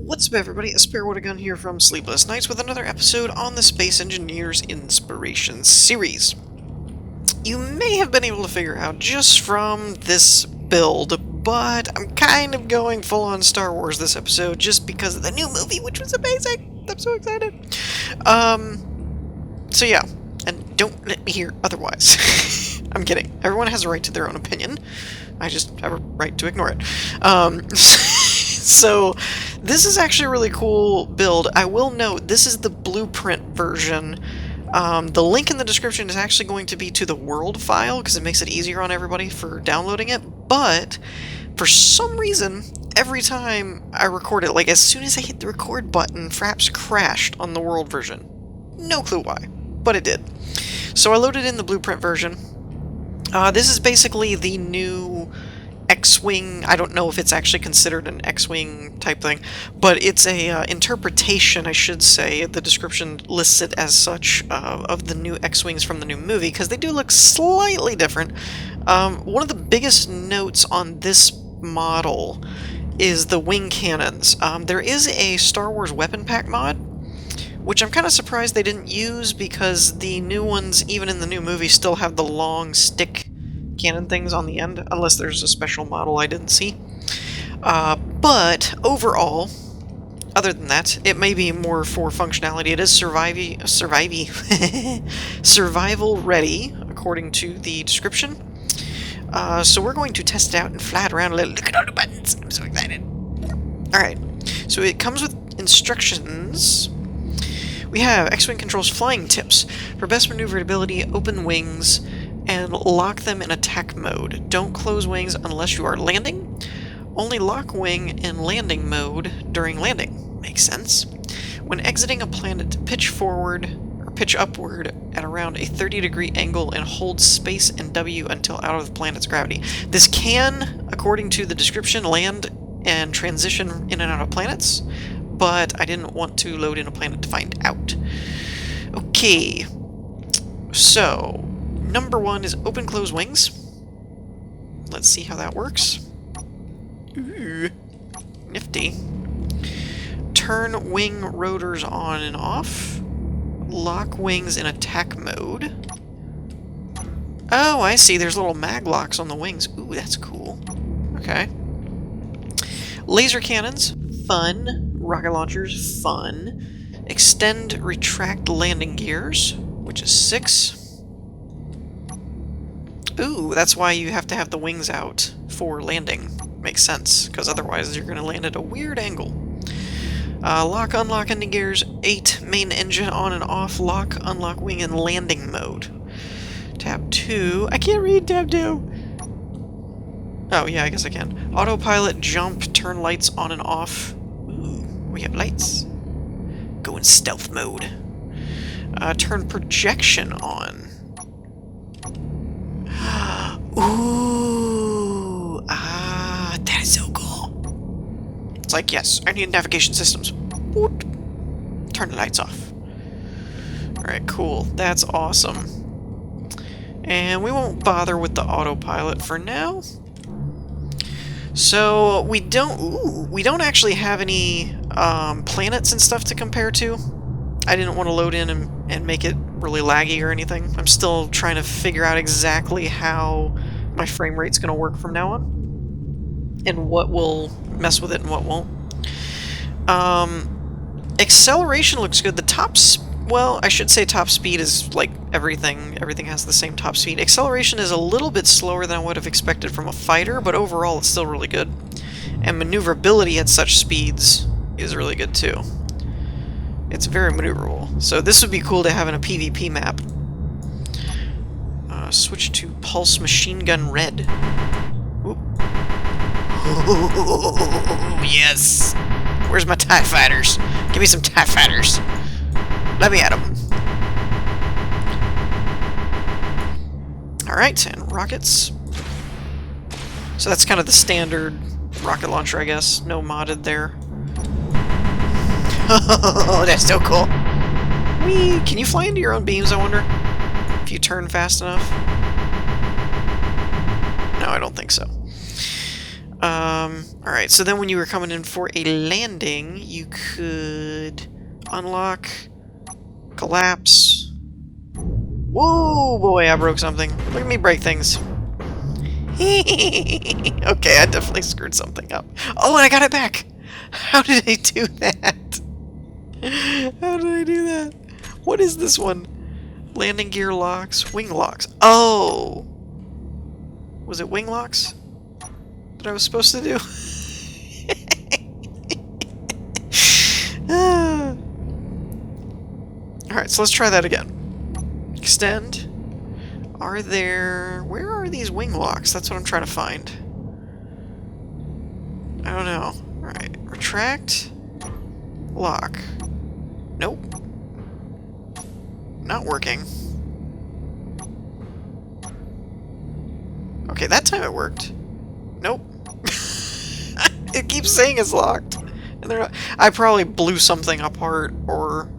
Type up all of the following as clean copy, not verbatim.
What's up, everybody? A spare with a gun here from Sleepless Nights with another episode on the Space Engineers Inspiration series. You may have been able to figure out just from this build, but I'm kind of going full-on Star Wars this episode just because of the new movie, which was amazing. I'm so excited. So yeah, and don't let me hear otherwise. I'm kidding. Everyone has a right to their own opinion. I just have a right to ignore it. So, this is actually a really cool build. I will note, this is the blueprint version. The link in the description is actually going to be to the world file, because it makes it easier on everybody for downloading it, but for some reason, every time I record it, like as soon as I hit the record button, Fraps crashed on the world version. No clue why, but it did. So I loaded in the blueprint version. This is basically the new X-Wing. I don't know if it's actually considered an X-Wing type thing, but it's a interpretation, I should say. The description lists it as such, of the new X-Wings from the new movie, because they do look slightly different. One of the biggest notes on this model is the wing cannons. There is a Star Wars weapon pack mod, which I'm kind of surprised they didn't use, because the new ones, even in the new movie, still have the long stick cannon things on the end, unless there's a special model I didn't see. But overall, other than that, it may be more for functionality. It is survival ready, according to the description. So we're going to test it out and fly it around a little. Look at all the buttons! I'm so excited. Alright, so it comes with instructions. We have X-Wing controls flying tips. For best maneuverability, open wings and lock them in attack mode. Don't close wings unless you are landing. Only lock wing in landing mode during landing. Makes sense. When exiting a planet, pitch forward or pitch upward at around a 30-degree angle and hold space and W until out of the planet's gravity. This can, according to the description, land and transition in and out of planets, but I didn't want to load in a planet to find out. Okay, so number one is open close wings. Let's see how that works. Ooh, nifty. Turn wing rotors on and off. Lock wings in attack mode. Oh, I see. There's little mag locks on the wings. Ooh, that's cool. Okay. Laser cannons. Fun. Rocket launchers. Fun. Extend, retract landing gears, which is 6. Ooh, that's why you have to have the wings out for landing. Makes sense, because otherwise you're going to land at a weird angle. Lock, unlock ending gears. 8. Main engine on and off. Lock, unlock wing in landing mode. Tab 2. I can't read tab 2! Oh, yeah, I guess I can. Autopilot, jump, turn lights on and off. Ooh, we have lights. Go in stealth mode. Turn projection on. Ooh, that is so cool. It's like, yes, I need navigation systems. Boop. Turn the lights off. Alright, cool. That's awesome. And we won't bother with the autopilot for now. So, we don't actually have any planets and stuff to compare to. I didn't want to load in and make it really laggy or anything. I'm still trying to figure out exactly how my frame rate's going to work from now on, and what will mess with it and what won't. Acceleration looks good. The well, I should say top speed is like everything. Everything has the same top speed. Acceleration is a little bit slower than I would have expected from a fighter, but overall it's still really good. And maneuverability at such speeds is really good too. It's very maneuverable. So this would be cool to have in a PvP map. Switch to Pulse Machine Gun Red. Oop. Oh, yes! Where's my TIE Fighters? Give me some TIE Fighters. Let me at them. Alright, and rockets. So that's kind of the standard rocket launcher, I guess. No modded there. Oh, that's so cool. Whee! Can you fly into your own beams, I wonder? If you turn fast enough? No, I don't think so. Alright, so then when you were coming in for a landing, you could unlock, collapse. Whoa, boy, I broke something. Look at me break things. Okay, I definitely screwed something up. Oh, and I got it back! How did I do that? How did I do that? What is this one? Landing gear locks, wing locks. Oh! Was it wing locks that I was supposed to do? Alright, so let's try that again. Extend. Are there... Where are these wing locks? That's what I'm trying to find. I don't know. Alright, retract. Lock. Nope. Not working. Okay, that time it worked. Nope. It keeps saying it's locked. And they're not... I probably blew something apart or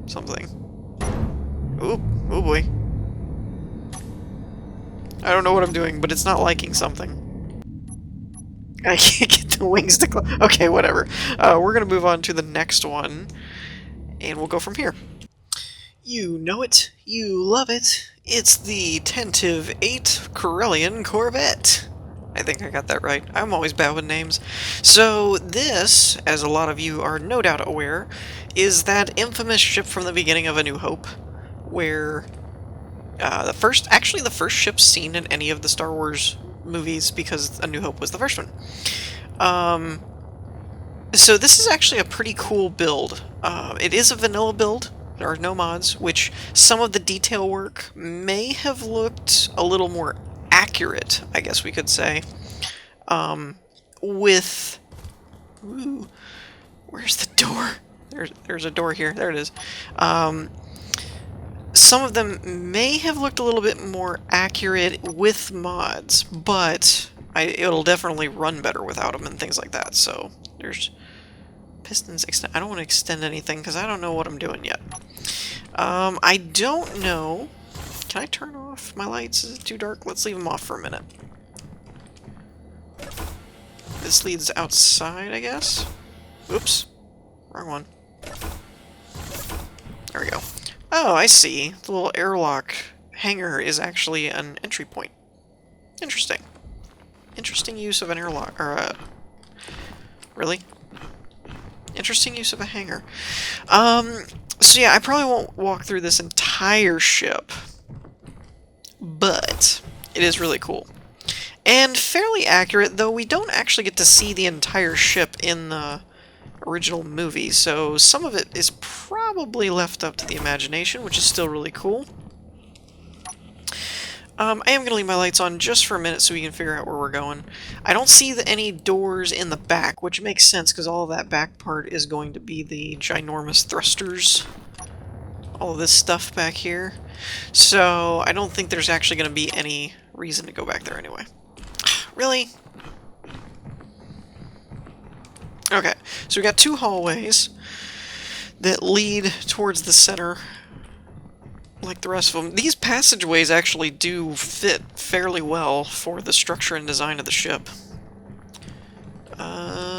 something. Oop. Oh boy. I don't know what I'm doing, but it's not liking something. I can't get the wings to close. Okay, whatever. We're gonna move on to the next one, and we'll go from here. You know it. You love it. It's the Tantive 8 Corellian Corvette. I think I got that right. I'm always bad with names. So this, as a lot of you are no doubt aware, is that infamous ship from the beginning of A New Hope, where the first ship seen in any of the Star Wars movies, because A New Hope was the first one. So this is actually a pretty cool build. It is a vanilla build. There are no mods, which some of the detail work may have looked a little more accurate, I guess we could say. With... Ooh, where's the door? There's a door here. There it is. Some of them may have looked a little bit more accurate with mods, but it'll definitely run better without them and things like that. So there's pistons extend. I don't want to extend anything because I don't know what I'm doing yet. I don't know. Can I turn off my lights? Is it too dark? Let's leave them off for a minute. This leads outside, I guess. Oops. Wrong one. There we go. Oh, I see. The little airlock hangar is actually an entry point. Interesting. Interesting use of an airlock, or really? Interesting use of a hangar. So yeah, I probably won't walk through this entire ship, but it is really cool. And fairly accurate, though we don't actually get to see the entire ship in the original movie, so some of it is probably left up to the imagination, which is still really cool. I am going to leave my lights on just for a minute so we can figure out where we're going. I don't see any doors in the back, which makes sense because all of that back part is going to be the ginormous thrusters. All of this stuff back here. So I don't think there's actually going to be any reason to go back there anyway. Really? Okay, so we got two hallways that lead towards the center, like the rest of them. These passageways actually do fit fairly well for the structure and design of the ship.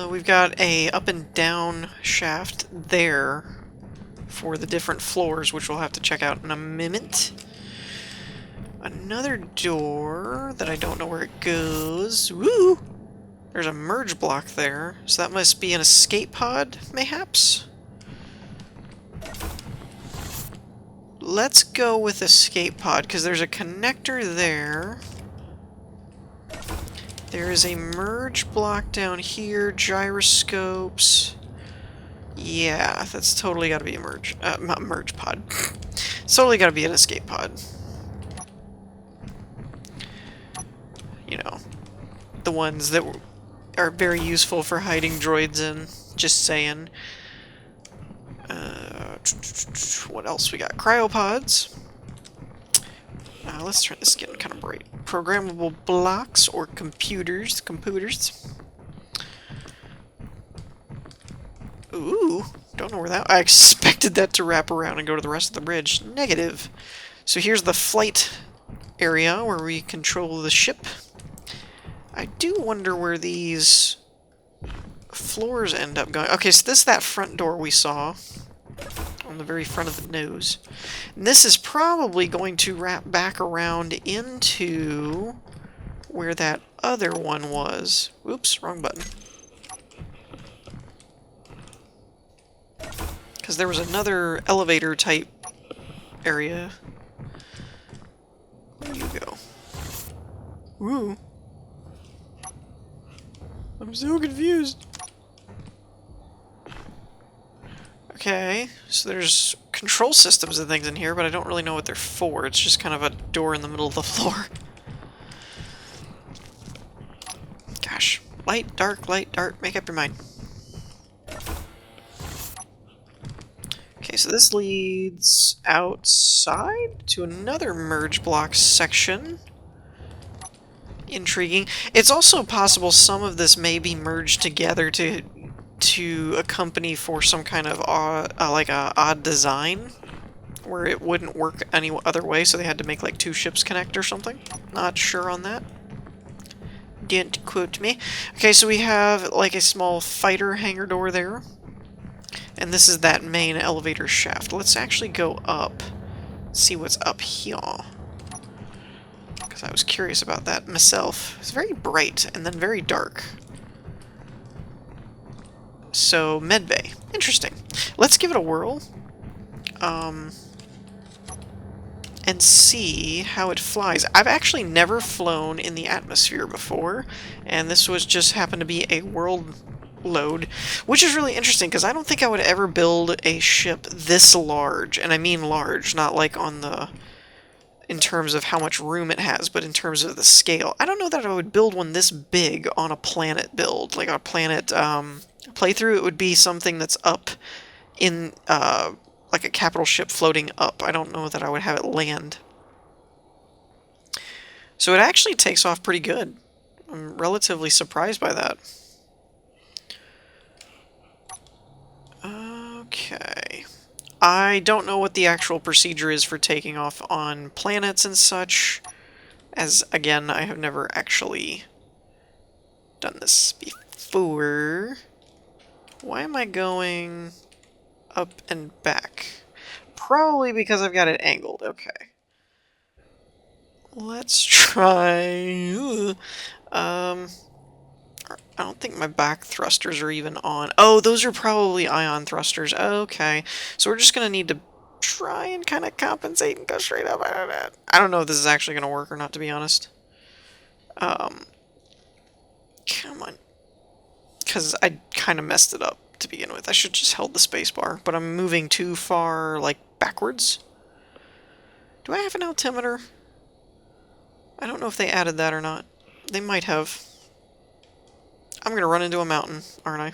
We've got a up and down shaft there for the different floors, which we'll have to check out in a minute. Another door that I don't know where it goes. Woo! There's a merge block there, so that must be an escape pod, mayhaps? Let's go with escape pod, because there's a connector there. There is a merge block down here, gyroscopes. Yeah, that's totally got to be a merge, not merge pod. It's totally got to be an escape pod. You know, the ones that are very useful for hiding droids in, just saying. What else we got? Cryopods. Let's turn this getting kind of bright. Programmable blocks or computers. Ooh, don't know where that... I expected that to wrap around and go to the rest of the bridge. Negative. So here's the flight area where we control the ship. I do wonder where these floors end up going. Okay, so this is that front door we saw on the very front of the nose. And this is probably going to wrap back around into where that other one was. Oops, wrong button. Because there was another elevator type area. Where do you go? Ooh. I'm so confused. Okay, so there's control systems and things in here, but I don't really know what they're for. It's just kind of a door in the middle of the floor. Gosh. Light, dark, make up your mind. Okay, so this leads outside to another merge block section. Intriguing. It's also possible some of this may be merged together to accompany for some kind of like a odd design where it wouldn't work any other way, so they had to make like two ships connect or something. Not sure on that. Didn't quote me. Okay, so we have like a small fighter hangar door there. And this is that main elevator shaft. Let's actually go up, see what's up here. Because I was curious about that myself. It's very bright and then very dark. So, medbay. Interesting. Let's give it a whirl. And see how it flies. I've actually never flown in the atmosphere before, and this was just happened to be a world load, which is really interesting because I don't think I would ever build a ship this large, and I mean large, not like on the in terms of how much room it has, but in terms of the scale. I don't know that I would build one this big on a planet build, like a planet playthrough. It would be something that's up in like a capital ship floating up. I don't know that I would have it land. So it actually takes off pretty good. I'm relatively surprised by that. Okay. I don't know what the actual procedure is for taking off on planets and such, as, again, I have never actually done this before. Why am I going up and back? Probably because I've got it angled. Okay. Let's try... I don't think my back thrusters are even on. Oh, those are probably ion thrusters. Okay. So we're just going to need to try and kind of compensate and go straight up. I don't know if this is actually going to work or not, to be honest. Come on. Because I kind of messed it up to begin with. I should just held the spacebar, but I'm moving too far, like, backwards. Do I have an altimeter? I don't know if they added that or not. They might have. I'm going to run into a mountain, aren't I?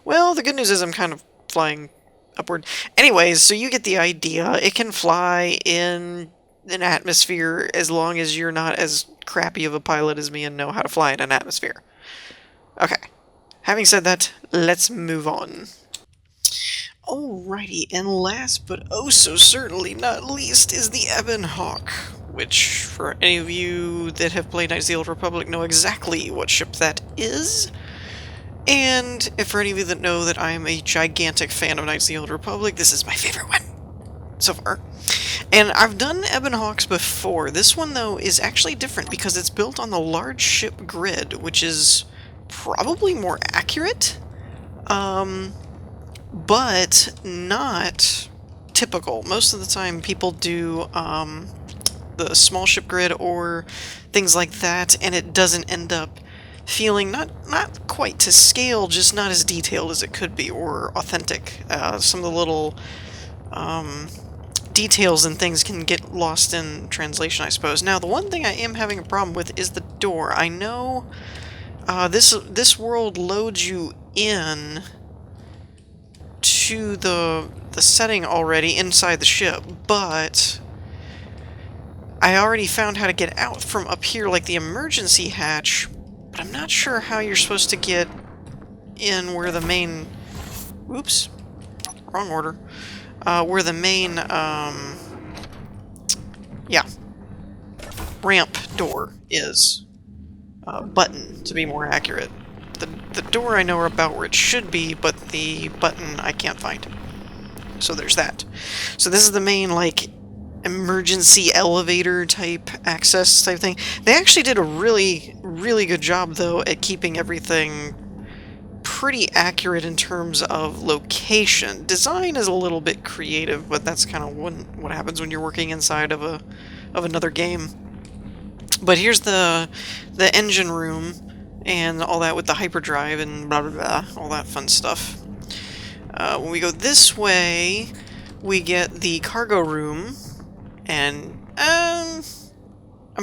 Well, the good news is I'm kind of flying upward. Anyways, so you get the idea. It can fly in an atmosphere as long as you're not as crappy of a pilot as me and know how to fly in an atmosphere. Okay. Having said that, let's move on. Alrighty, and last but oh so certainly not least is the Ebon Hawk, which, for any of you that have played Knights of the Old Republic, know exactly what ship that is. And if for any of you that know that I am a gigantic fan of Knights of the Old Republic, this is my favorite one so far. And I've done Ebon Hawks before. This one, though, is actually different because it's built on the large ship grid, which is probably more accurate, but not typical. Most of the time people do the small ship grid or things like that, and it doesn't end up feeling not quite to scale, just not as detailed as it could be, or authentic. Some of the little details and things can get lost in translation, I suppose. Now, the one thing I am having a problem with is the door. I know this world loads you in to the setting already inside the ship, but I already found how to get out from up here, like the emergency hatch, but I'm not sure how you're supposed to get in where the main... Oops. Wrong order. Where the main, yeah, ramp door is. button, to be more accurate. The door I know about where it should be, but the button I can't find. So there's that. So this is the main, like, emergency elevator type access type thing. They actually did a really, really good job, though, at keeping everything pretty accurate in terms of location. Design is a little bit creative, but that's kind of what happens when you're working inside of another game. But here's the engine room and all that with the hyperdrive and blah blah blah, all that fun stuff. When we go this way, we get the cargo room, and I'm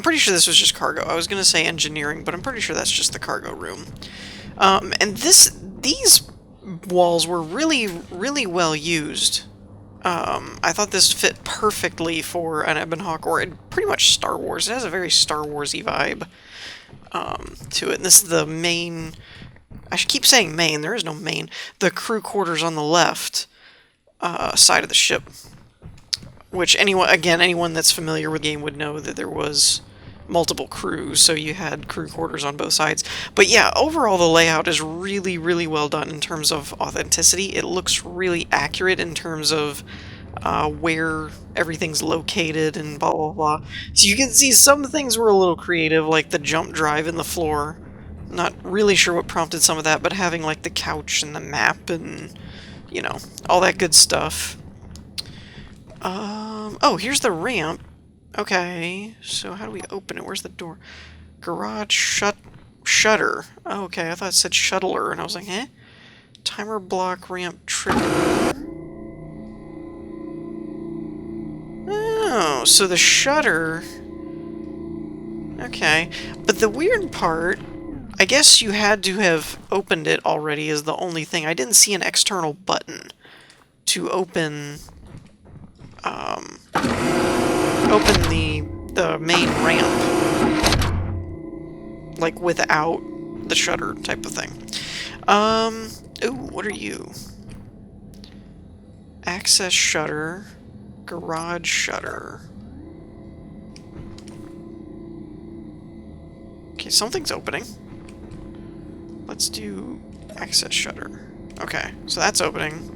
pretty sure this was just cargo. I was gonna say engineering, but I'm pretty sure that's just the cargo room. And these walls were really, really well used. I thought this fit perfectly for an Ebon Hawk, or pretty much Star Wars. It has a very Star Wars-y vibe to it. And this is the main... I should keep saying main. There is no main. The crew quarters on the left side of the ship. Which, anyone that's familiar with the game would know that there was multiple crews, so you had crew quarters on both sides. But yeah, overall the layout is really, really well done in terms of authenticity. It looks really accurate in terms of where everything's located and blah blah blah. So you can see some things were a little creative, like the jump drive in the floor. Not really sure what prompted some of that, but having like the couch and the map and, you know, all that good stuff. Oh, here's the ramp. Okay, so how do we open it? Where's the door? Garage shutter. Oh, okay, I thought it said shuttler, and I was like, eh? Timer block ramp trigger. Oh, so the shutter... Okay, but the weird part, I guess you had to have opened it already is the only thing. I didn't see an external button to open... open the main ramp, like without the shutter type of thing. Ooh, what are you? Access shutter, garage shutter. Okay, something's opening. Let's do access shutter. Okay, so that's opening.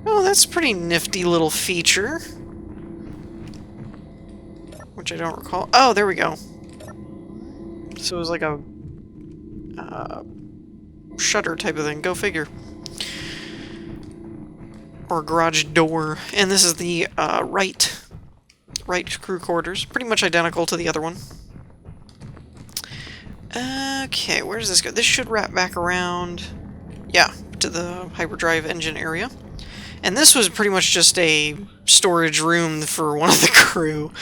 Oh, that's a pretty nifty little feature. Which I don't recall. Oh, there we go. So it was like a shutter type of thing. Go figure. Or garage door. And this is the right crew quarters. Pretty much identical to the other one. Okay, where does this go? This should wrap back around. Yeah, to the hyperdrive engine area. And this was pretty much just a storage room for one of the crew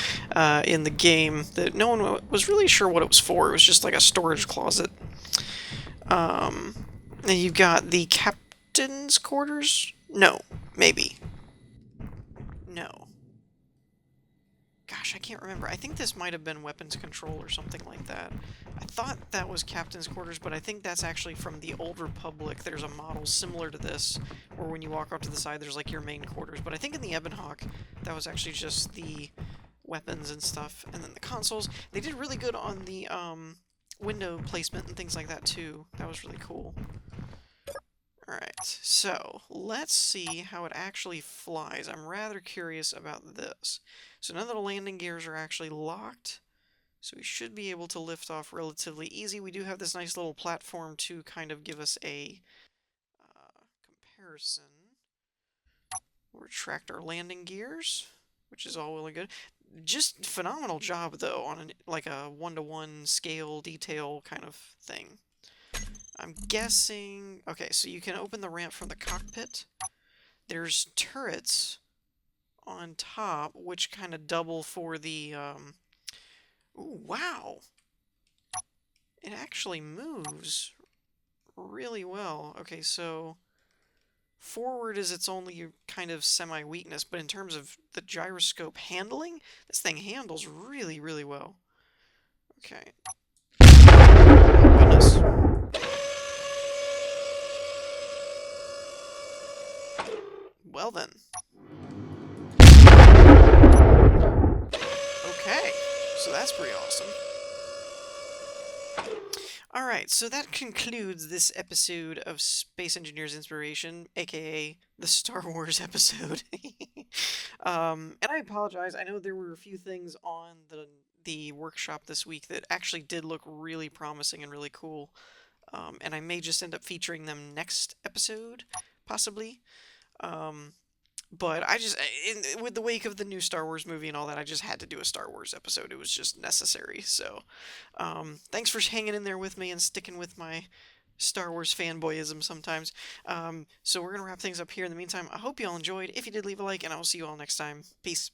in the game that no one was really sure what it was for. It was just like a storage closet. And you've got the captain's quarters? No, maybe. No. Gosh, I can't remember. I think this might have been weapons control or something like that. I thought that was captain's quarters, but I think that's actually from the Old Republic. There's a model similar to this, where when you walk off to the side, there's like your main quarters. But I think in the Ebon Hawk, that was actually just the weapons and stuff. And then the consoles, they did really good on the window placement and things like that too. That was really cool. Alright, so let's see how it actually flies. I'm rather curious about this. So now that the landing gears are actually locked, so we should be able to lift off relatively easy. We do have this nice little platform to kind of give us a comparison. We'll retract our landing gears, which is all well and good. Just phenomenal job, though, on like a one-to-one scale detail kind of thing. I'm guessing... Okay, so you can open the ramp from the cockpit. There's turrets on top, which kind of double for the... Ooh, wow! It actually moves really well. Okay, so... Forward is its only kind of semi-weakness, but in terms of the gyroscope handling, this thing handles really, really well. Okay. Oh, goodness. Well then. Okay, so that's pretty awesome. Alright, so that concludes this episode of Space Engineers Inspiration, aka the Star Wars episode. And I apologize, I know there were a few things on the workshop this week that actually did look really promising and really cool. And I may just end up featuring them next episode, possibly. Um, but with the wake of the new Star Wars movie and all that, I just had to do a Star Wars episode. It was just necessary. So, thanks for hanging in there with me and sticking with my Star Wars fanboyism sometimes. So we're gonna wrap things up here. In the meantime, I hope you all enjoyed. If you did, leave a like, and I will see you all next time. Peace.